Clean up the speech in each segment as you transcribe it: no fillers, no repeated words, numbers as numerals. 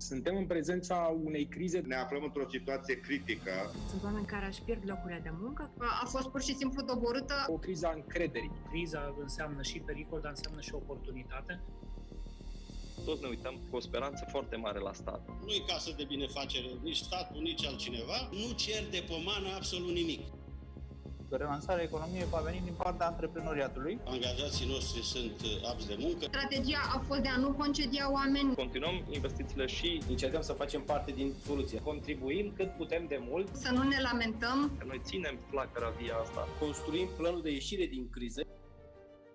Suntem în prezența unei crize. Ne aflăm într-o situație critică. Sunt oameni care își pierd locurile de muncă. A fost pur și simplu doborâtă. O criză a încrederii. Criza înseamnă și pericol, dar înseamnă și oportunitate. Toți ne uităm cu o speranță foarte mare la stat. Nu e casă de binefacere, nici statul, nici altcineva. Nu cer de pomană absolut nimic. Relansarea economiei va veni din partea antreprenoriatului. Angajații noștri sunt apți de muncă. Strategia a fost de a nu concedia oameni. Continuăm investițiile și încercăm să facem parte din soluție. Contribuim cât putem de mult. Să nu ne lamentăm. Noi ținem flacăra via asta. Construim planul de ieșire din criză.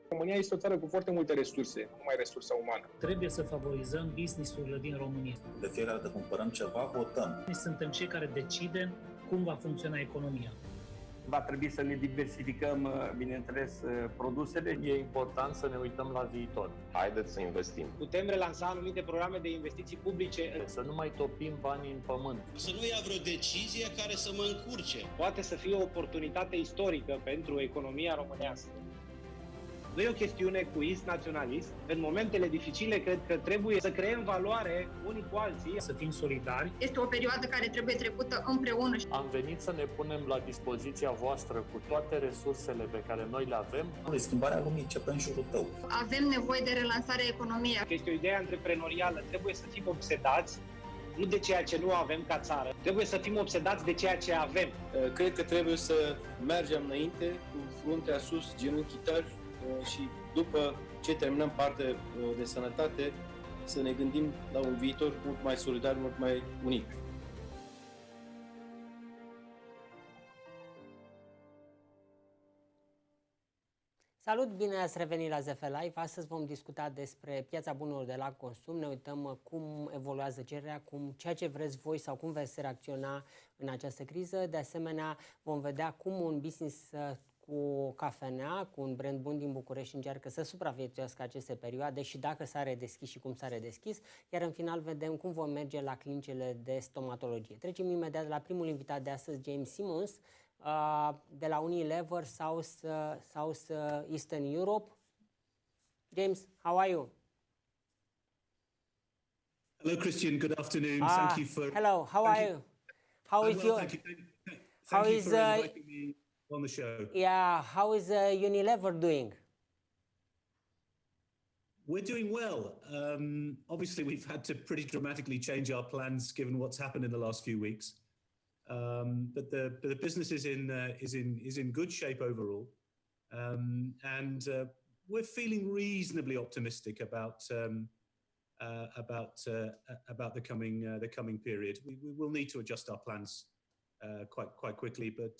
România este o țară cu foarte multe resurse, nu numai resursa umană. Trebuie să favorizăm business-urile din România. De fiecare dată cumpărăm ceva, votăm. Noi suntem cei care decidem cum va funcționa economia. Va trebui să ne diversificăm, bineînțeles, produsele. E important să ne uităm la viitor. Haideți să investim. Putem relansa anumite programe de investiții publice. Să nu mai topim banii în pământ. Să nu ia vreo decizie care să mă încurce. Poate să fie o oportunitate istorică pentru economia românească. Nu e o chestiune cuist-naționalist. În momentele dificile, cred că trebuie să creăm valoare unii cu alții. Să fim solidari. Este o perioadă care trebuie trecută împreună. Am venit să ne punem la dispoziția voastră cu toate resursele pe care noi le avem. Schimbarea lumii începe în jurul tău. Avem nevoie de relansare economiei. Este o idee antreprenorială. Trebuie să fim obsedați nu de ceea ce nu avem ca țară. Trebuie să fim obsedați de ceea ce avem. Cred că trebuie să mergem înainte cu fruntea sus, genunchii tari, și după ce terminăm partea de sănătate, să ne gândim la un viitor mult mai solidar, mult mai unic. Salut, bine ați revenit la ZFLive. Astăzi vom discuta despre piața bunurilor de la consum. Ne uităm cum evoluează cererea, ceea ce vreți voi sau cum veți reacționa în această criză. De asemenea, vom vedea cum un business cu o cafenea, cu un brand bun din București încearcă să supraviețuiască aceste perioade și dacă s-a redeschis și cum s-a redeschis, iar în final vedem cum vom merge la clinicile de stomatologie. Trecem imediat la primul invitat de astăzi, James Simmons, de la Unilever South Eastern Europe. James, how are you? Hello, Christian. Good afternoon. Thank you for. Hello. How are you? How is your? Thank you. Thank you for inviting me on the show. Yeah. How is Unilever doing? We're doing well. Obviously, we've had to pretty dramatically change our plans given what's happened in the last few weeks. But the business is in good shape overall, and we're feeling reasonably optimistic about the coming period. We will need to adjust our plans quite quickly, but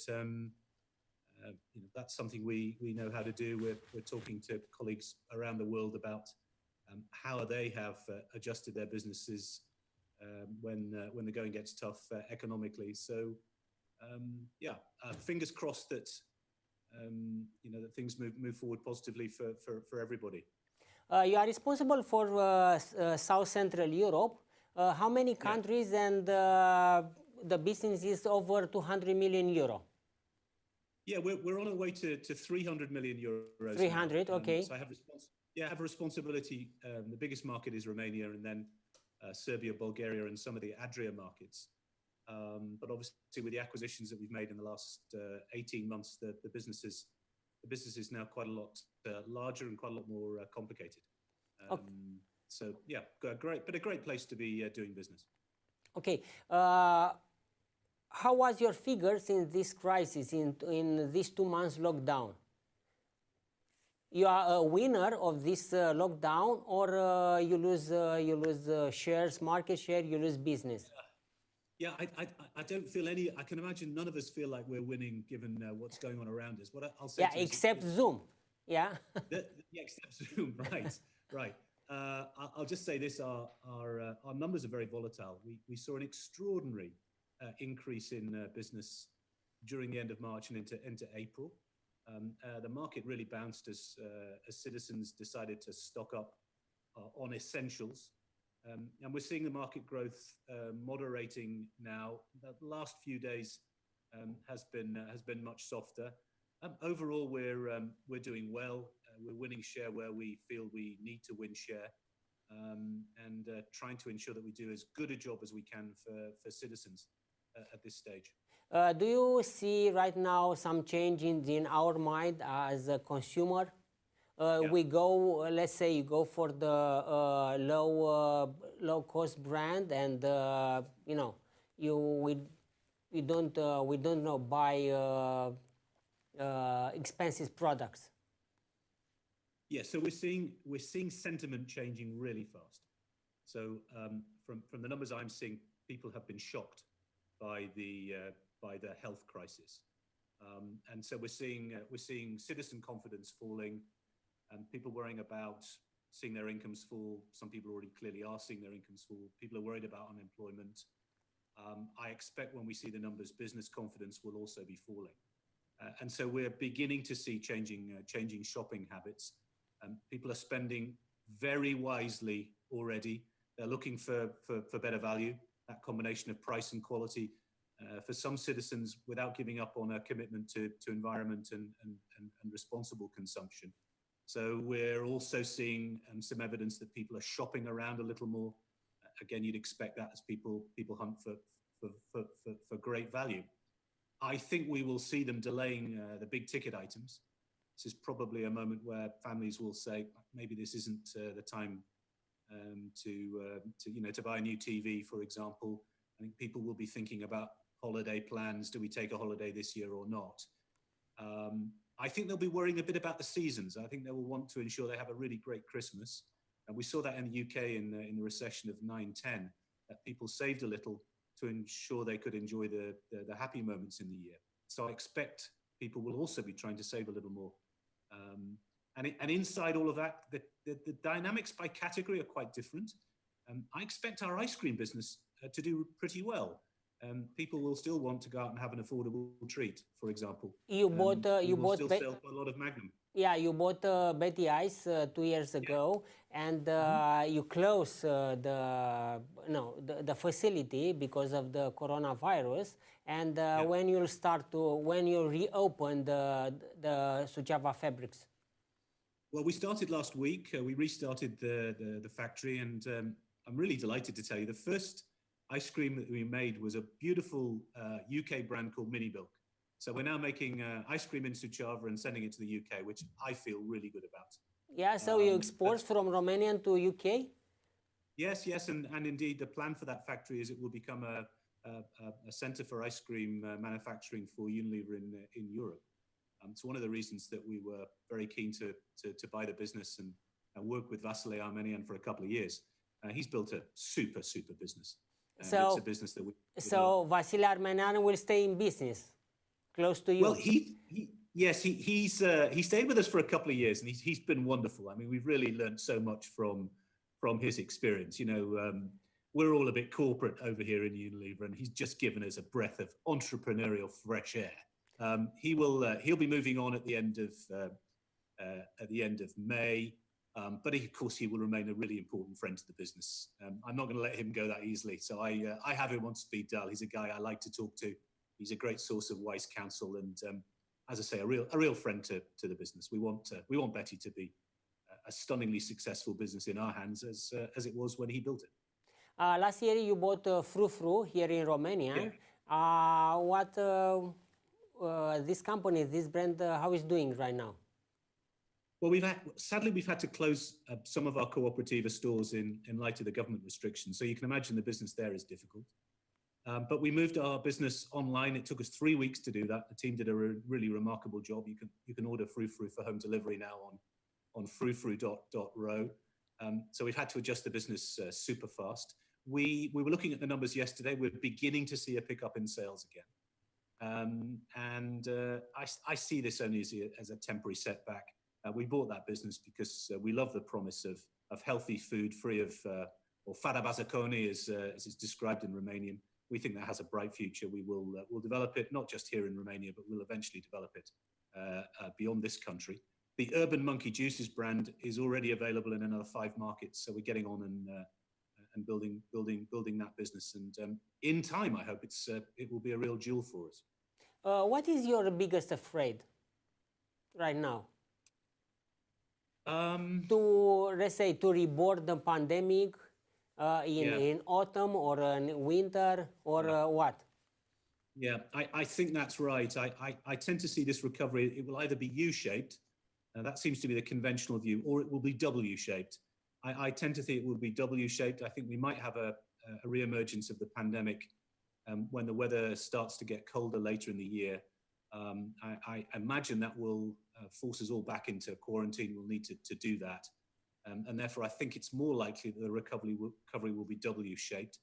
that's something we know how to do. We're talking to colleagues around the world about how they have adjusted their businesses when the going gets tough economically. So fingers crossed that that things move forward positively for everybody. You are responsible for South Central Europe. How many countries, and the business is over 200 million euro? Yeah, we're on our way to 300 million euros. 300, okay. So I have a responsibility. The biggest market is Romania, and then Serbia, Bulgaria, and some of the Adria markets. But obviously, with the acquisitions that we've made in the last 18 months, the business is now quite a lot larger and quite a lot more complicated. Okay. So yeah, a great place to be doing business. Okay. How was your figures in this crisis, in these 2 months lockdown? You are a winner of this lockdown, or you lose shares, market share, you lose business? Yeah, I don't feel any. I can imagine none of us feel like we're winning given what's going on around us. What I'll say. Yeah, except Zoom. Yeah. Except Zoom. Right. I'll just say this: our numbers are very volatile. We saw an extraordinary increase in business during the end of March and into April. The market really bounced as citizens decided to stock up on essentials. And we're seeing the market growth moderating now. The last few days has been much softer. Overall, we're doing well. We're winning share where we feel we need to win share. and trying to ensure that we do as good a job as we can for citizens at this stage. Do you see right now some change in our mind as a consumer? We go, let's say, you go for the low cost brand, and we don't buy expensive products. Yeah, so we're seeing sentiment changing really fast. So from the numbers I'm seeing, people have been shocked by the health crisis, and so we're seeing citizen confidence falling, and people worrying about seeing their incomes fall. Some people already clearly are seeing their incomes fall. People are worried about unemployment. I expect when we see the numbers, business confidence will also be falling, and so we're beginning to see changing shopping habits. People are spending very wisely already. They're looking for better value, that combination of price and quality. For some citizens, without giving up on a commitment to environment and responsible consumption. So we're also seeing some evidence that people are shopping around a little more. Again, you'd expect that as people hunt for great value. I think we will see them delaying the big ticket items. This is probably a moment where families will say, maybe this isn't the time to buy a new TV, for example. I think people will be thinking about holiday plans. Do we take a holiday this year or not? I think they'll be worrying a bit about the seasons. I think they will want to ensure they have a really great Christmas. And we saw that in the UK in the recession of 9-10, that people saved a little to ensure they could enjoy the happy moments in the year. So I expect people will also be trying to save a little more. And inside all of that, the dynamics by category are quite different. I expect our ice cream business to do pretty well. People will still want to go out and have an affordable treat, for example. You bought still sell a lot of Magnum. Yeah, you bought Betty Ice 2 years ago, and you closed the facility because of the coronavirus. And when you reopen the Suceava fabrics? Well, we started last week. We restarted the factory, and I'm really delighted to tell you the first ice cream that we made was a beautiful UK brand called Mini Milk. So we're now making ice cream in Suceava and sending it to the UK, which I feel really good about. Yeah, so you export from Romania to UK? Yes, and indeed the plan for that factory is it will become a center for ice cream manufacturing for Unilever in Europe. It's one of the reasons that we were very keen to buy the business and work with Vasile Armenian for a couple of years. He's built a super business. It's a business that So Vasile Armenian will stay in business, close to you? Well, he stayed with us for a couple of years, and he's been wonderful. I mean, we've really learned so much from his experience. We're all a bit corporate over here in Unilever, and he's just given us a breath of entrepreneurial fresh air. He'll be moving on at the end of May. But of course, he will remain a really important friend to the business. I'm not going to let him go that easily. So I have him on speed dial. He's a guy I like to talk to. He's a great source of wise counsel, and as I say, a real friend to the business. We want Betty to be a stunningly successful business in our hands, as it was when he built it. Last year, you bought Frou here in Romania. Yeah. This company, this brand, how is doing right now? Well, sadly, we've had to close some of our cooperativa stores in light of the government restrictions. So you can imagine the business there is difficult. But we moved our business online. It took us 3 weeks to do that. The team did a really remarkable job. You can order Frou for home delivery now on frou.ro. So we've had to adjust the business super fast. We were looking at the numbers yesterday. We're beginning to see a pickup in sales again. I see this only as a temporary setback. We bought that business because we love the promise of healthy food free of, or fără bazaconi as it's described in Romanian. We think that has a bright future. We'll develop it, not just here in Romania, but we'll eventually develop it beyond this country. The Urban Monkey Juices brand is already available in another 5 markets, so we're getting on and building that business. And in time, I hope it will be a real jewel for us. What is your biggest afraid right now? To, let's say, to reboard the pandemic in autumn or in winter or what? Yeah, I think that's right. I tend to see this recovery, it will either be U-shaped, that seems to be the conventional view, or it will be W-shaped. I tend to think it will be W-shaped. I think we might have a re-emergence of the pandemic when the weather starts to get colder later in the year. I imagine that will force us all back into quarantine. We'll need to do that. And therefore, I think it's more likely that the recovery will be W-shaped.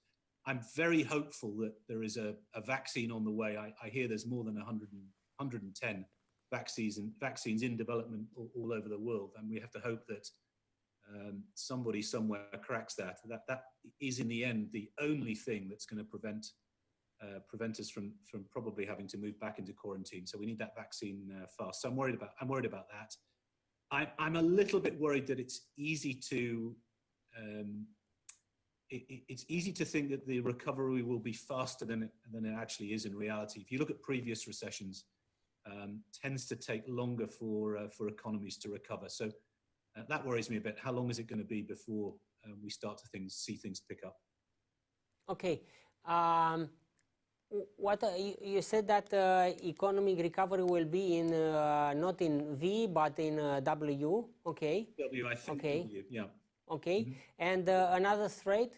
I'm very hopeful that there is a vaccine on the way. I hear there's more than 110 vaccines in development all over the world, and we have to hope that somebody somewhere cracks that. That is, in the end, the only thing that's going to prevent us from probably having to move back into quarantine. So we need that vaccine fast. So I'm worried about that. I'm a little bit worried that it's easy to think that the recovery will be faster than it actually is in reality. If you look at previous recessions, tends to take longer for economies to recover. So that worries me a bit. How long is it going to be before we start to see things pick up? Okay. What you said that economic recovery will be in not in V but in W. Okay. W, I think. Okay. W, yeah. Okay. And another threat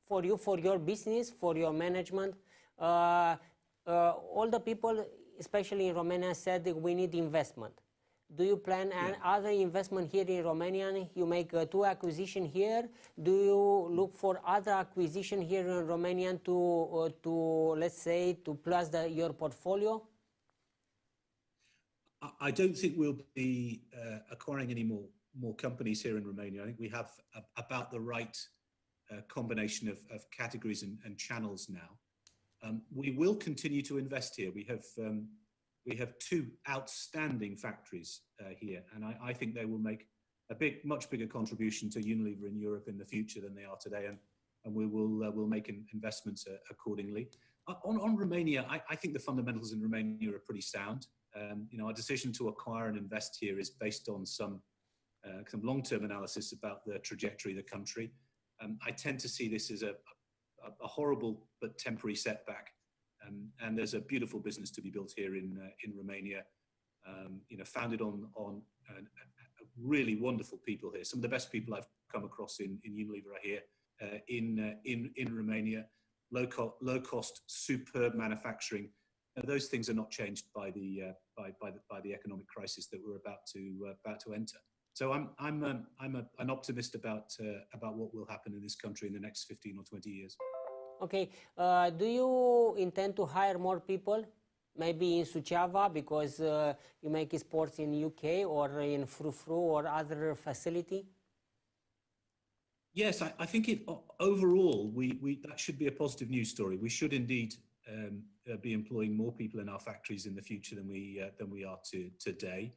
for you, for your business, for your management. All the people, especially in Romania, said that we need investment. Do you plan other investment here in Romania? You make 2 acquisitions here. Do you look for other acquisition here in Romania to let's say, to plus your portfolio? I don't think we'll be acquiring any more companies here in Romania. I think we have about the right combination of categories and channels now. We will continue to invest here. We have 2 outstanding factories here, and I think they will make a much bigger contribution to Unilever in Europe in the future than they are today, and we'll make investments accordingly. On Romania, I think the fundamentals in Romania are pretty sound. Our decision to acquire and invest here is based on some long-term analysis about the trajectory of the country. I tend to see this as a horrible but temporary setback. And there's a beautiful business to be built here in Romania, founded on really wonderful people here. Some of the best people I've come across in Unilever are here in Romania. Low cost, superb manufacturing. Those things are not changed by the economic crisis that we're about to enter. So I'm an optimist about what will happen in this country in the next 15 or 20 years. Okay, do you intend to hire more people, maybe in Suceava, because you make sports in UK, or in Frufru or other facility? Yes, I think overall that should be a positive news story. We should indeed be employing more people in our factories in the future than we are today.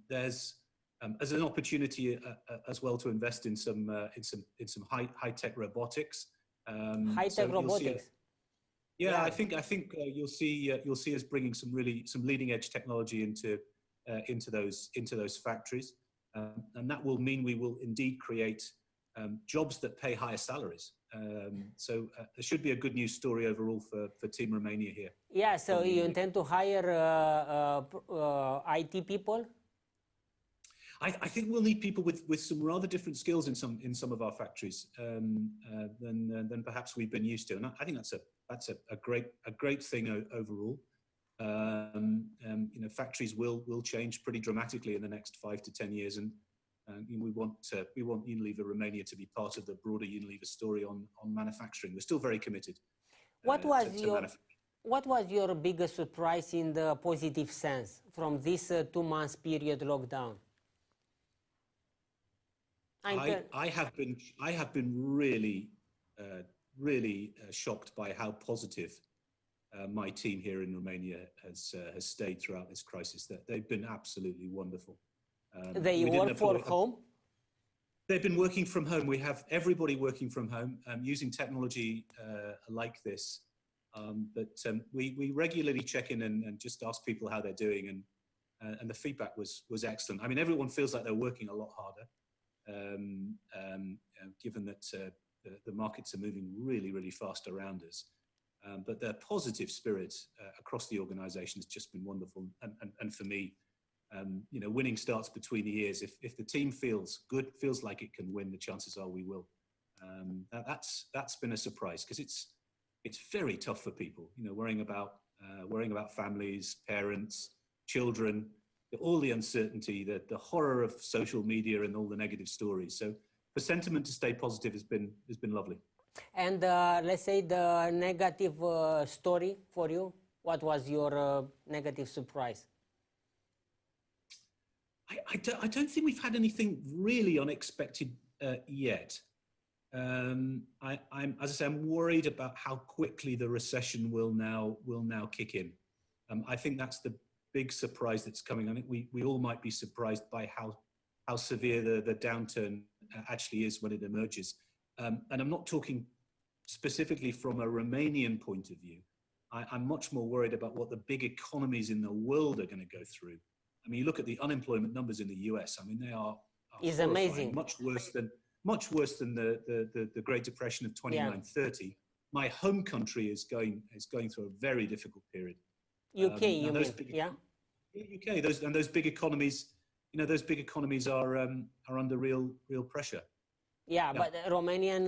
There's an opportunity as well to invest in some high-tech robotics. High-tech robotics. Yeah, I think you'll see us bringing some leading edge technology into those factories, and that will mean we will indeed create jobs that pay higher salaries. So there should be a good news story overall for Team Romania here. Yeah, so you intend to hire IT people? I think we'll need people with some rather different skills in some of our factories than perhaps we've been used to, and I think that's a great thing overall. Factories will change pretty dramatically in the next 5 to 10 years, and we want Unilever Romania to be part of the broader Unilever story on manufacturing. We're still very committed. What was your biggest surprise in the positive sense from this 2 months period lockdown? I have been really shocked by how positive my team here in Romania has stayed throughout this crisis. They've been absolutely wonderful. They work from home? They've been working from home. We have everybody working from home using technology like this. But we regularly check in and just ask people how they're doing. and the feedback was excellent. I mean, everyone feels like they're working a lot harder, given that the markets are moving really, really fast around us. But their positive spirit across the organisation has just been wonderful. And for me, you know, winning starts between the ears. If the team feels good, feels like it can win, the chances are we will. That's been a surprise, because it's very tough for people, you know, worrying about families, parents, children, all the uncertainty, the horror of social media and all the negative stories. So the sentiment to stay positive has been lovely. And let's say the negative story for you. What was your negative surprise? I don't think we've had anything really unexpected yet. As I say, I'm worried about how quickly the recession will now kick in. I think that's the big surprise that's coming. I think we all might be surprised by how severe the downturn actually is when it emerges. And I'm not talking specifically from a Romanian point of view. I'm much more worried about what the big economies in the world are going to go through. I mean, you look at the unemployment numbers in the US. I mean, they are it's amazing. Much worse than the Great Depression of 29-30. My home country is going through a very difficult period. UK, you mean? Yeah. UK. Those big economies, you know, those big economies are under real pressure. Yeah, but Romanian,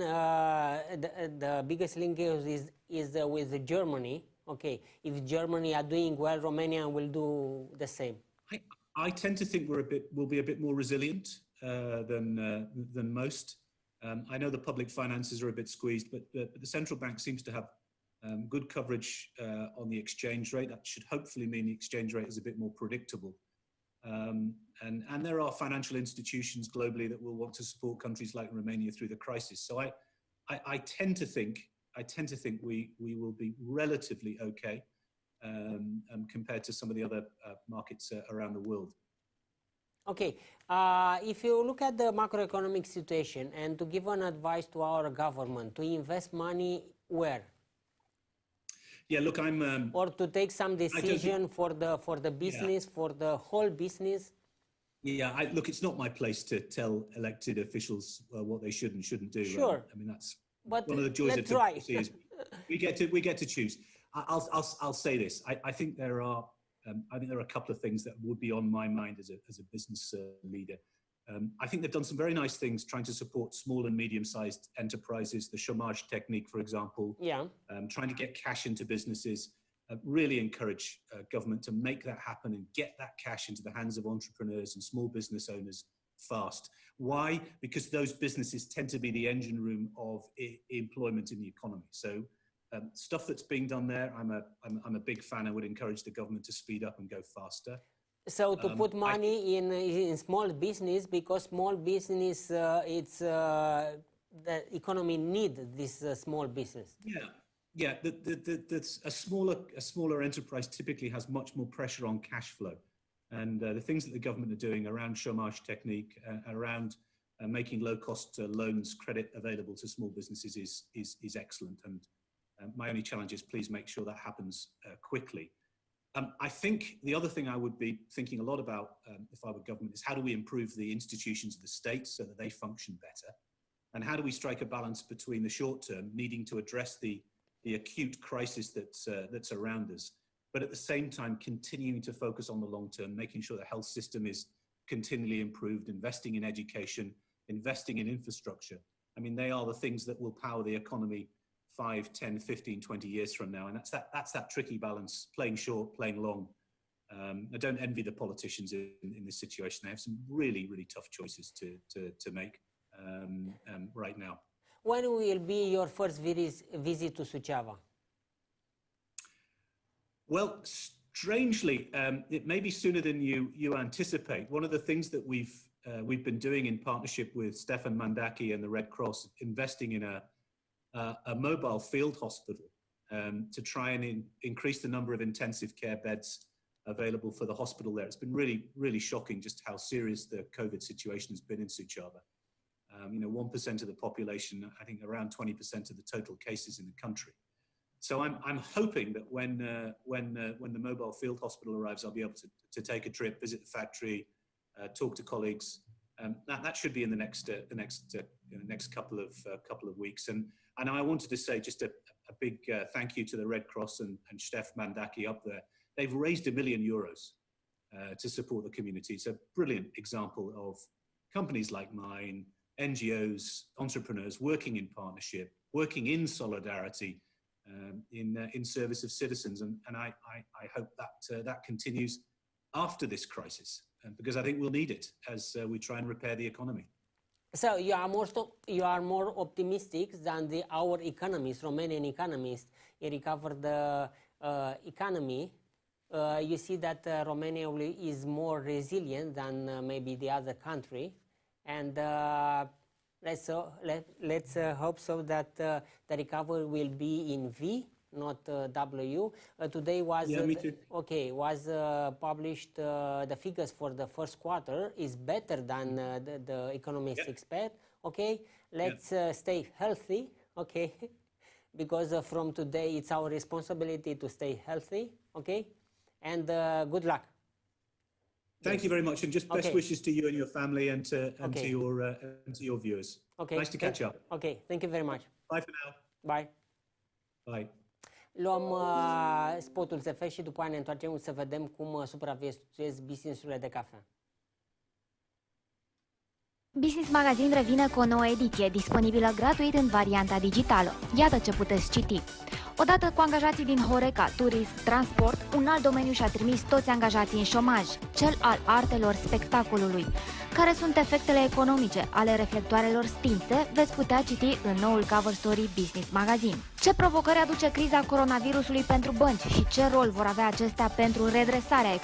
the biggest link is with Germany. Okay, if Germany are doing well, Romania will do the same. I tend to think we'll be a bit more resilient than most. I know the public finances are a bit squeezed, but the central bank seems to have good coverage on the exchange rate. That should hopefully mean the exchange rate is a bit more predictable. And there are financial institutions globally that will want to support countries like Romania through the crisis. So I tend to think we will be relatively okay compared to some of the other markets around the world. Okay, if you look at the macroeconomic situation and to give an advice to our government to invest money where? Yeah, look, or to take some decision for the business, for the whole business. Yeah, look, it's not my place to tell elected officials what they should and shouldn't do. Sure. I mean, that's but one of the joys of democracy is we get to choose. I'll say this. I think there are a couple of things that would be on my mind as a business leader. I think they've done some very nice things trying to support small and medium-sized enterprises, the chômage technique, for example. Yeah. Trying to get cash into businesses. Really encourage government to make that happen and get that cash into the hands of entrepreneurs and small business owners fast. Why? Because those businesses tend to be the engine room of employment in the economy. So stuff that's being done there, I'm a big fan. I would encourage the government to speed up and go faster. So to put money in small business, because small business, the economy need this small business. Yeah, a smaller enterprise typically has much more pressure on cash flow, and the things that the government are doing around chômage technique, around making low-cost loans credit available to small businesses is excellent. And my only challenge is please make sure that happens quickly. I think the other thing I would be thinking a lot about if I were government is how do we improve the institutions of the state so that they function better, and how do we strike a balance between the short term needing to address the acute crisis that's around us, but at the same time continuing to focus on the long term, making sure the health system is continually improved, investing in education, investing in infrastructure. I mean, they are the things that will power the economy 5, 10, 15, 20 years from now. And that's that tricky balance, playing short, playing long. I don't envy the politicians in this situation. They have some really, really tough choices to make right now. When will be your first visit to Suceava? Well, strangely, it may be sooner than you anticipate. One of the things that we've been doing in partnership with Stefan Mandaki and the Red Cross, investing in a mobile field hospital to try and increase the number of intensive care beds available for the hospital there. It's been really, really shocking just how serious the COVID situation has been in Suceava. 1% of the population, I think around 20% of the total cases in the country. So I'm hoping that when the mobile field hospital arrives, I'll be able to take a trip, visit the factory, talk to colleagues. That should be in the next couple of weeks. And I wanted to say just a big thank you to the Red Cross and Steph Mandaki up there. They've raised €1 million to support the community. It's a brilliant example of companies like mine, NGOs, entrepreneurs working in partnership, working in solidarity, in service of citizens. And I hope that continues after this crisis, because I think we'll need it as we try and repair the economy. So you are more optimistic than our economists, Romanian economists, in recover the economy. You see that Romania is more resilient than maybe the other country, and let's hope so that the recovery will be in V, not W. Today was was published the figures for the first quarter is better than the economists expect. Okay, let's stay healthy. Okay, because from today it's our responsibility to stay healthy. Okay, and good luck. Thank you very much, and just best wishes to you and your family and to your viewers. Okay, nice to catch up. Okay, thank you very much. Bye for now. Bye. Bye. Luăm spotul ZF și după aia ne întoarcem să vedem cum supraviețuiesc business-urile de cafea. Business Magazine revine cu o nouă ediție, disponibilă gratuit în varianta digitală. Iată ce puteți citi. Odată cu angajații din Horeca, turism, transport, un alt domeniu și-a trimis toți angajații în șomaj, cel al artelor spectacolului. Care sunt efectele economice ale reflectoarelor stinse, veți putea citi în noul cover story Business Magazine. Ce provocări aduce criza coronavirusului pentru bănci și ce rol vor avea acestea pentru redresarea economiei?